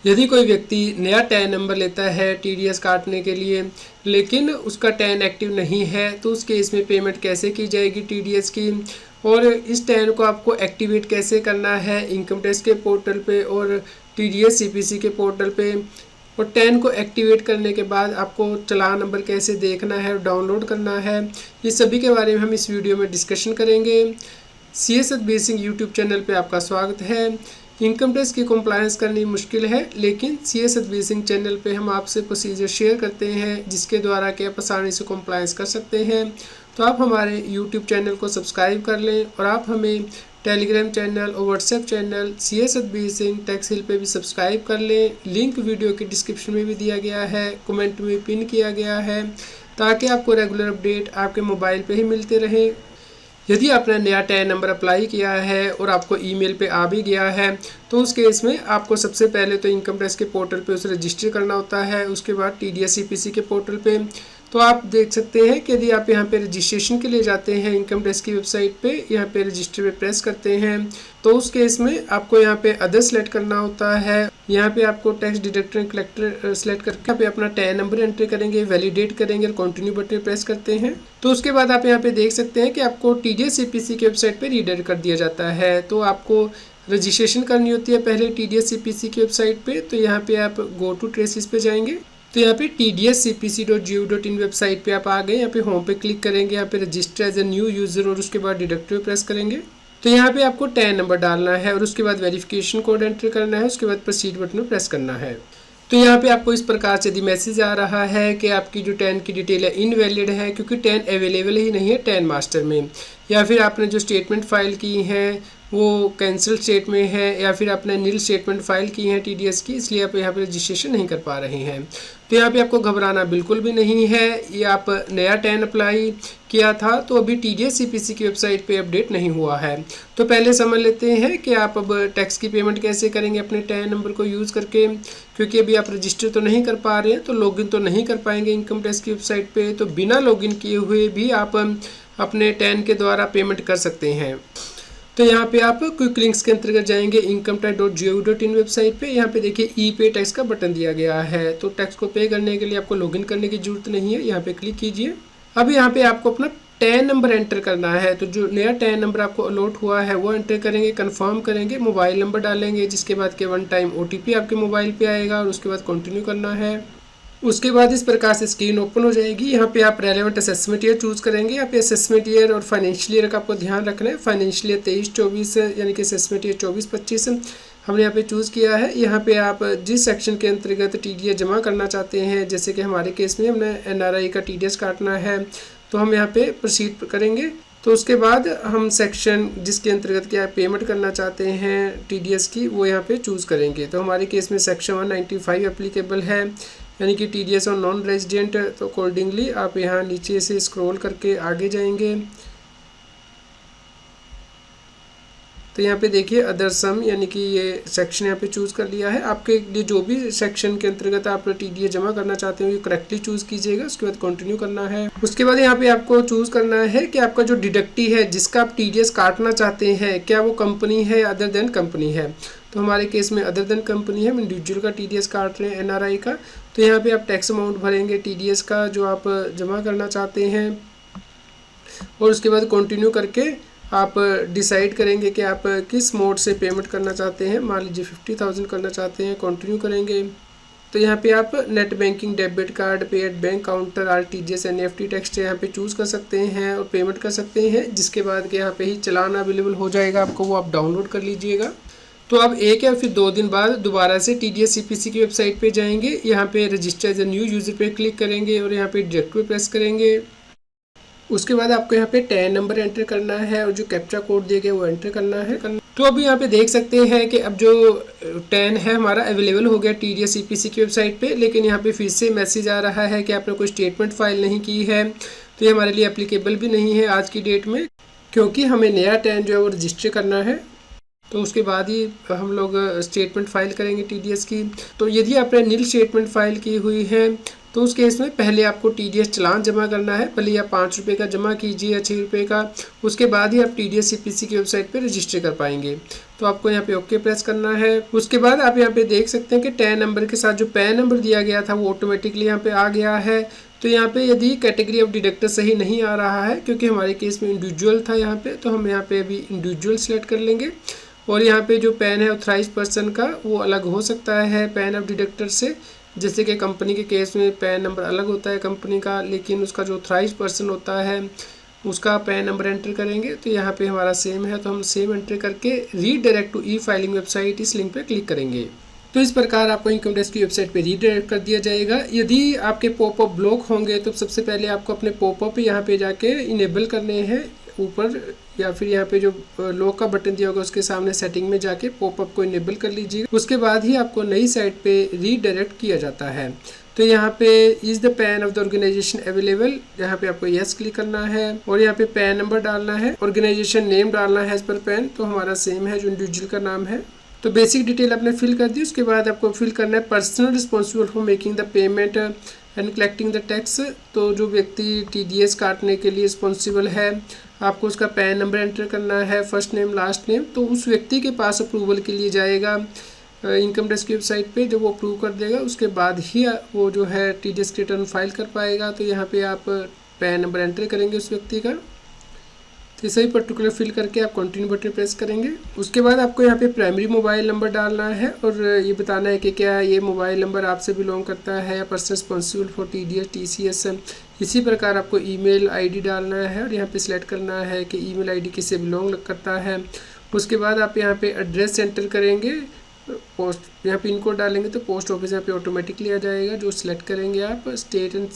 यदि कोई व्यक्ति नया टैन नंबर लेता है टीडीएस काटने के लिए, लेकिन उसका टैन एक्टिव नहीं है, तो उस केस में पेमेंट कैसे की जाएगी टीडीएस की, और इस टैन को आपको एक्टिवेट कैसे करना है इनकम टैक्स के पोर्टल पे और टीडीएस सीपीसी के पोर्टल पे, और टैन को एक्टिवेट करने के बाद आपको चालान नंबर कैसे देखना है और डाउनलोड करना है, ये सभी के बारे में हम इस वीडियो में डिस्कशन करेंगे। CA Satbir Singh YouTube channel पे आपका स्वागत है। इनकम टैक्स की कंप्लायंस करनी मुश्किल है, लेकिन सीए सतबीर सिंह चैनल पे हम आपसे प्रोसीजर शेयर करते हैं जिसके द्वारा कि आप आसानी से कंप्लायंस कर सकते हैं। तो आप हमारे यूट्यूब चैनल को सब्सक्राइब कर लें और आप हमें टेलीग्राम चैनल और WhatsApp channel CA Satbir Singh tax hill पे भी सब्सक्राइब कर लें। लिंक वीडियो के डिस्क्रिप्शन में भी दिया गया है, कमेंट में पिन किया गया है, ताकि आपको रेगुलर अपडेट आपके मोबाइल पे ही मिलते रहे। यदि आपने नया टैन नंबर अप्लाई किया है और आपको ईमेल पे आ भी गया है, तो उस केस में आपको सबसे पहले तो इनकम टैक्स के पोर्टल पे उसे रजिस्टर करना होता है, उसके बाद टीडीएस सीपीसी के पोर्टल पे। तो आप देख सकते हैं कि यदि आप यहाँ पे रजिस्ट्रेशन के लिए जाते हैं इनकम टैक्स की वेबसाइट पे, यहाँ पे रजिस्टर पे प्रेस करते हैं, तो उस केस में आपको यहाँ पे अदर सेलेक्ट करना होता है। यहाँ पे आपको tax deductor and collector select करके यहाँ पे अपना टैन नंबर एंटर करेंगे, वैलिडेट करेंगे और कंटिन्यू बटन प्रेस करते हैं। तो उसके बाद आप यहाँ पे देख सकते हैं कि आपको टीडीएस सीपीसी की वेबसाइट पे रीडायरेक्ट कर दिया जाता है। तो आपको रजिस्ट्रेशन करनी होती है पहले टीडीएस सीपीसी की वेबसाइट पे। तो यहाँ पे आप गो टू ट्रेसिस पे जाएंगे, तो यहाँ पे tdscpc.gov.in वेबसाइट पे आप आ गए। यहाँ पे होम पे क्लिक करेंगे, यहाँ पे register as a new user और उसके बाद डिडक्टर पे प्रेस करेंगे। तो यहाँ पे आपको टैन नंबर डालना है और उसके बाद वेरिफिकेशन कोड एंटर करना है, उसके बाद प्रोसीड बटन में प्रेस करना है। तो यहाँ पे आपको इस प्रकार से यदि मैसेज आ रहा है कि आपकी जो टैन की डिटेल है इनवैलिड है, क्योंकि टैन अवेलेबल ही नहीं है टैन मास्टर में, या फिर आपने जो स्टेटमेंट फाइल की है वो कैंसिल स्टेट में है, या फिर आपने नील स्टेटमेंट फाइल की है टीडीएस की, इसलिए आप यहाँ पे रजिस्ट्रेशन नहीं कर पा रहे हैं। तो यहाँ पे आपको घबराना बिल्कुल भी नहीं है। ये आप नया टैन अप्लाई किया था तो अभी टीडीएस सीपीसी की वेबसाइट पे अपडेट नहीं हुआ है। तो पहले समझ लेते हैं कि आप अब टैक्स की पेमेंट कैसे करेंगे अपने टैन नंबर को यूज़ करके, क्योंकि अभी आप रजिस्टर तो नहीं कर पा रहे हैं, तो लॉगिन तो नहीं कर पाएंगे इनकम टैक्स की वेबसाइट पे। तो बिना लॉगिन किए हुए भी आप अपने टैन के द्वारा पेमेंट कर सकते हैं। तो यहाँ पे आप क्विक लिंक्स के अंतर्गत जाएंगे incometax.gov.in वेबसाइट पे। यहाँ पे देखिए ई पे टैक्स का बटन दिया गया है, तो टैक्स को पे करने के लिए आपको लॉगिन करने की जरूरत नहीं है। यहाँ पे क्लिक कीजिए। अब यहाँ पे आपको अपना टैन नंबर एंटर करना है। तो जो नया टैन नंबर आपको अलॉट हुआ है वो एंटर करेंगे, कंफर्म करेंगे, मोबाइल नंबर डालेंगे, जिसके बाद के 1 टाइम OTP आपके मोबाइल पे आएगा और उसके बाद कंटिन्यू करना है। उसके बाद इस प्रकार से स्क्रीन ओपन हो जाएगी। यहाँ पे आप रेलेवेंट असेसमेंट ईयर चूज़ करेंगे। यहाँ पे असेसमेंट ईयर और फाइनेंशियल ईयर का आपको ध्यान रखना है। फाइनेंशियल ईयर 23-24 यानी कि असेसमेंट ईयर 24-25 हमने यहाँ पे चूज़ किया है। यहाँ पे आप जिस सेक्शन के अंतर्गत टीडीएस जमा करना चाहते हैं, जैसे कि हमारे केस में हमने NRI का टीडीएस काटना है, तो हम यहाँ पे प्रोसीड करेंगे। तो उसके बाद हम सेक्शन जिसके अंतर्गत क्या पेमेंट करना चाहते हैं टीडीएस की वो यहाँ पे चूज़ करेंगे। तो हमारे केस में सेक्शन 195 एप्लीकेबल है, यानी कि टीडीएस और नॉन रेजिडेंट। तो अकॉर्डिंगली आप यहाँ नीचे से स्क्रॉल करके आगे जाएंगे, तो यहाँ पे देखिए अदर सम, यानी कि ये सेक्शन यहाँ पे चूज़ कर लिया है। आपके लिए जो भी सेक्शन के अंतर्गत आप टीडीएस जमा करना चाहते हो ये करेक्टली चूज़ कीजिएगा। उसके बाद कंटिन्यू करना है। उसके बाद यहाँ पे आपको चूज़ करना है कि आपका जो डिडक्टी है जिसका आप टीडीएस काटना चाहते हैं, क्या वो कंपनी है अदर देन कंपनी है। तो हमारे केस में अदर देन कंपनी है, हम इंडिविजुअल का टीडीएस काट रहे हैं NRI का। तो यहाँ पे आप टैक्स अमाउंट भरेंगे टीडीएस का जो आप जमा करना चाहते हैं, और उसके बाद कंटिन्यू करके आप डिसाइड करेंगे कि आप किस मोड से पेमेंट करना चाहते हैं। मान लीजिए 50,000 करना चाहते हैं, कंटिन्यू करेंगे। तो यहाँ पे आप नेट बैंकिंग, डेबिट कार्ड, पे at bank counter, RTGS, NEFT text यहाँ पे चूज़ कर सकते हैं और पेमेंट कर सकते हैं। जिसके बाद के यहाँ पे ही चालान अवेलेबल हो जाएगा आपको, वो आप डाउनलोड कर लीजिएगा। तो आप 1 या फिर 2 दिन बाद दोबारा से टीडीएस सीपीसी की वेबसाइट पे जाएंगे, यहाँ पे register as a new user पे क्लिक करेंगे और यहाँ पे डायरेक्ट पे प्रेस करेंगे। उसके बाद आपको यहाँ पे टैन नंबर एंटर करना है और जो कैप्चा कोड दिए गए वो एंटर करना है। तो अभी यहाँ पे देख सकते हैं कि अब जो टैन है हमारा अवेलेबल हो गया टीडीएस सीपीसी की वेबसाइट पे, लेकिन यहाँ पे फिर से मैसेज आ रहा है कि आपने कोई स्टेटमेंट फाइल नहीं की है। तो ये हमारे लिए एप्लीकेबल भी नहीं है आज की डेट में, क्योंकि हमें नया टैन जो है वो रजिस्टर करना है। तो उसके बाद ही हम लोग स्टेटमेंट फाइल करेंगे टीडीएस की। तो यदि आपने नील स्टेटमेंट फाइल की हुई है तो उस केस में पहले आपको TDS चालान जमा करना है, भले आप 5 रुपये का जमा कीजिए या 6 रुपये का, उसके बाद ही आप TDS CPC की वेबसाइट पे रजिस्टर कर पाएंगे। तो आपको यहाँ पे ओके प्रेस करना है। उसके बाद आप यहाँ पे देख सकते हैं कि टैन नंबर के साथ जो पैन नंबर दिया गया था वो ऑटोमेटिकली यहाँ पे आ गया है। तो यहाँ पे यदि कैटेगरी ऑफ डिडक्टर सही नहीं आ रहा है, क्योंकि हमारे केस में इंडिविजुअल था यहाँ पे, तो हम यहाँ पे अभी इंडिविजुअल सेलेक्ट कर लेंगे। और यहाँ पे जो पैन है ऑथराइज पर्सन का वो अलग हो सकता है पैन ऑफ डिडक्टर से, जैसे कि कंपनी के केस में पैन नंबर अलग होता है कंपनी का, लेकिन उसका जो ऑथराइज पर्सन होता है उसका पैन नंबर एंटर करेंगे। तो यहाँ पे हमारा सेम है, तो हम सेम एंटर करके रीडायरेक्ट टू ई-फाइलिंग वेबसाइट इस लिंक पे क्लिक करेंगे। तो इस प्रकार आपको इनकम टैक्स की वेबसाइट पे रीडायरेक्ट कर दिया जाएगा। यदि आपके पॉपअप ब्लॉक होंगे तो सबसे पहले आपको अपने पॉपअप यहाँ पे जाके इनेबल करने हैं ऊपर, या फिर यहाँ पे जो लॉक का बटन दिया होगा उसके सामने सेटिंग में जाके पॉपअप को इनेबल कर लीजिए। उसके बाद ही आपको नई साइट पे रीडायरेक्ट किया जाता है। तो यहाँ पे is the PAN of the organisation available, यहाँ पे आपको यस क्लिक करना है और यहाँ पे पैन नंबर डालना है, ऑर्गेनाइजेशन नेम डालना है एज पर पैन, तो हमारा सेम है जो इंडिविजुअल का नाम है। तो बेसिक डिटेल आपने फिल कर दी। उसके बाद आपको फिल करना है personal responsible for making the payment and collecting the tax. तो जो व्यक्ति TDS काटने के लिए रिस्पॉन्सिबल है आपको उसका पैन नंबर एंटर करना है, फर्स्ट नेम लास्ट नेम। तो उस व्यक्ति के पास अप्रूवल के लिए जाएगा इनकम टैक्स की वेबसाइट पे, जब वो अप्रूव कर देगा उसके बाद ही वो जो है TDS रिटर्न फाइल कर पाएगा। तो यहाँ पे आप पैन नंबर एंटर करेंगे उस व्यक्ति का, तो सही पर्टिकुलर फिल करके आप कंटिन्यू बटन प्रेस करेंगे। उसके बाद आपको यहाँ पे प्राइमरी मोबाइल नंबर डालना है और ये बताना है कि क्या ये मोबाइल नंबर आपसे बिलोंग करता है या person responsible for TDS TCS। इसी प्रकार आपको ईमेल ID डालना है और यहाँ पे सिलेक्ट करना है कि ईमेल ID किससे बिलोंग करता है। उसके बाद आप यहाँ पे एड्रेस एंटर करेंगे, पोस्ट यहाँ पिन कोड डालेंगे तो पोस्ट ऑफिस यहाँ पे ऑटोमेटिकली आ जाएगा, जो सिलेक्ट करेंगे आप स्टेट एंड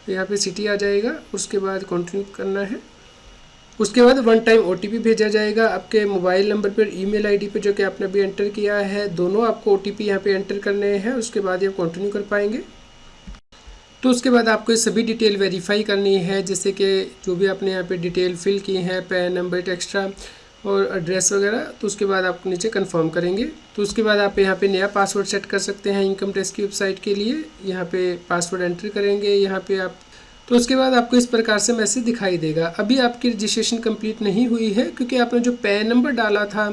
यहाँ पे सिटी आ जाएगा। उसके बाद कंटिन्यू करना है। उसके बाद वन टाइम OTP भेजा जाएगा आपके मोबाइल नंबर पर, ईमेल ID पे जो कि आपने अभी एंटर किया है। दोनों आपको OTP यहाँ पे एंटर करने हैं, उसके बाद ये आप कंटिन्यू कर पाएंगे। तो उसके बाद आपको ये सभी डिटेल वेरीफाई करनी है, जैसे कि जो भी आपने यहाँ पे डिटेल फिल की है, पैन नंबर एक्स्ट्रा और एड्रेस वगैरह। तो उसके बाद आप नीचे कंफर्म करेंगे। तो उसके बाद आप यहाँ पे नया पासवर्ड सेट कर सकते हैं इनकम टैक्स की वेबसाइट के लिए। यहाँ पे पासवर्ड एंटर करेंगे यहाँ पे आप। तो उसके बाद आपको इस प्रकार से मैसेज दिखाई देगा। अभी आपकी रजिस्ट्रेशन कंप्लीट नहीं हुई है, क्योंकि आपने जो पैन नंबर डाला था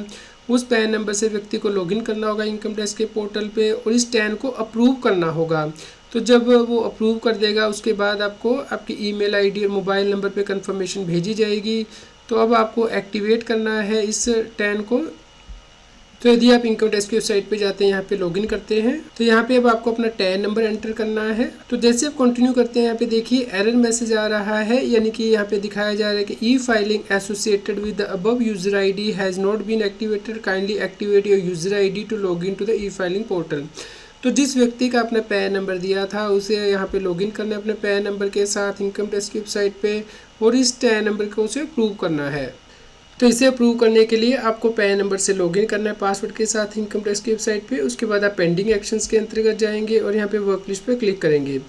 उस पैन नंबर से व्यक्ति को लॉगिन करना होगा इनकम टैक्स के पोर्टल पे और इस टैन को अप्रूव करना होगा। तो जब वो अप्रूव कर देगा उसके बाद आपको आपकी ईमेल ID और मोबाइल नंबर पे कंफर्मेशन भेजी जाएगी। तो अब आपको एक्टिवेट करना है इस टैन को। तो यदि आप इनकम टैक्स की वेबसाइट पे जाते हैं, यहाँ पे लॉगिन करते हैं, तो यहाँ पे अब आपको अपना टैन नंबर एंटर करना है। तो जैसे आप कंटिन्यू करते हैं यहाँ पे देखिए एरर मैसेज आ रहा है, यानी कि यहाँ पे दिखाया जा रहा है कि e-filing associated with the above user ID has not been activated, kindly activate your user ID to log in to the e-filing portal. तो जिस व्यक्ति का आपने पैन नंबर दिया था उसे यहाँ पे लॉगिन करना है अपने पैन नंबर के साथ इनकम टैक्स की वेबसाइट पे, और इस टैन नंबर को उसे अप्रूव करना है। तो इसे अप्रूव करने के लिए आपको पैन नंबर से लॉगिन करना है पासवर्ड के साथ इनकम टैक्स की वेबसाइट पे। उसके बाद आप पेंडिंग एक्शंस के अंतर्गत जाएंगे और यहाँ पे वर्क लिस्ट पे क्लिक करेंगे।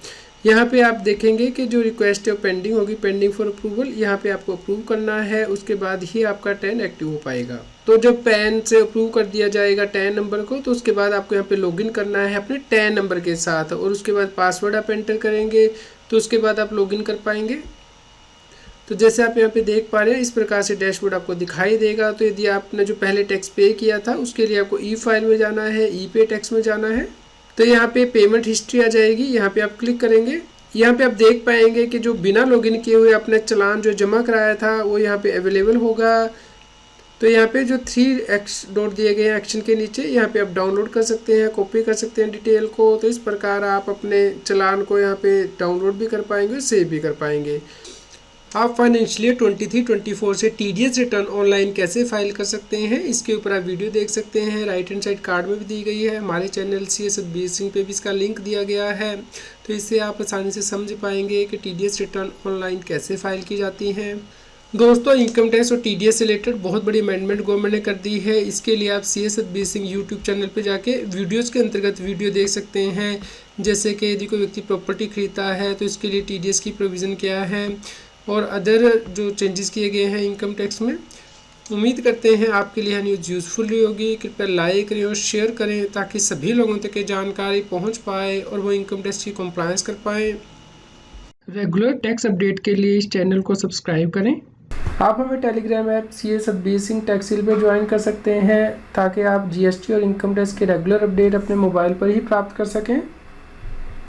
यहाँ पे आप देखेंगे कि जो रिक्वेस्ट है पेंडिंग होगी, पेंडिंग फॉर अप्रूवल, यहाँ पे आपको अप्रूव करना है। उसके बाद ही आपका टैन एक्टिव हो पाएगा। तो जब पैन से अप्रूव कर दिया जाएगा टैन नंबर को, तो उसके बाद आपको यहाँ पे लॉगिन करना है अपने टैन नंबर के साथ और उसके बाद पासवर्ड आप एंटर करेंगे। तो उसके बाद आप लॉगिन कर पाएंगे। तो जैसे आप यहाँ पे देख पा रहे हैं इस प्रकार से डैशबोर्ड आपको दिखाई देगा। तो यदि आपने जो पहले टैक्स पे किया था उसके लिए आपको ई-फाइल में जाना है, ई-पे टैक्स में जाना है। तो यहाँ पे पेमेंट हिस्ट्री आ जाएगी, यहाँ पे आप क्लिक करेंगे। यहाँ पे आप देख पाएंगे कि जो बिना लॉगिन किए हुए अपने चालान जो जमा कराया था वो यहाँ पे अवेलेबल होगा। तो यहाँ पे जो 3 डॉट दिए गए हैं एक्शन के नीचे, यहाँ पे आप डाउनलोड कर सकते हैं, कॉपी कर सकते हैं डिटेल को। तो इस प्रकार आप अपने चालान को यहाँ पे डाउनलोड भी कर पाएंगे, सेव भी कर पाएंगे। आप फाइनेंशियल 23-24 से TDS रिटर्न ऑनलाइन कैसे फाइल कर सकते हैं, इसके ऊपर आप वीडियो देख सकते हैं। राइट हैंड साइड कार्ड में भी दी गई है। हमारे चैनल CA सिंह पे भी इसका लिंक दिया गया है। तो इससे आप आसानी से समझ पाएंगे कि TDS रिटर्न ऑनलाइन कैसे फाइल की जाती हैं। दोस्तों, इनकम टैक्स और TDS से रिलेटेड बहुत बड़ी अमेंडमेंट गवर्नमेंट ने कर दी है। इसके लिए आप CA सिंह यूट्यूब चैनल पे जाके वीडियोस के अंतर्गत वीडियो देख सकते हैं। जैसे कि यदि कोई व्यक्ति प्रॉपर्टी खरीदता है तो इसके लिए TDS की प्रोविज़न क्या है और अदर जो चेंजेस किए गए हैं इनकम टैक्स में। उम्मीद करते हैं आपके लिए न्यूज़ यूज़फुल रही होगी। कृपया लाइक करें और शेयर करें ताकि सभी लोगों तक ये जानकारी पहुंच पाए और वो इनकम टैक्स की कंप्लायंस कर पाएँ। रेगुलर टैक्स अपडेट के लिए इस चैनल को सब्सक्राइब करें। आप हमें टेलीग्राम ऐप CS अब्बीसिंह टैक्सिल पर ज्वाइन कर सकते हैं ताकि आप GST और इनकम टैक्स के रेगुलर अपडेट अपने मोबाइल पर ही प्राप्त कर सकें।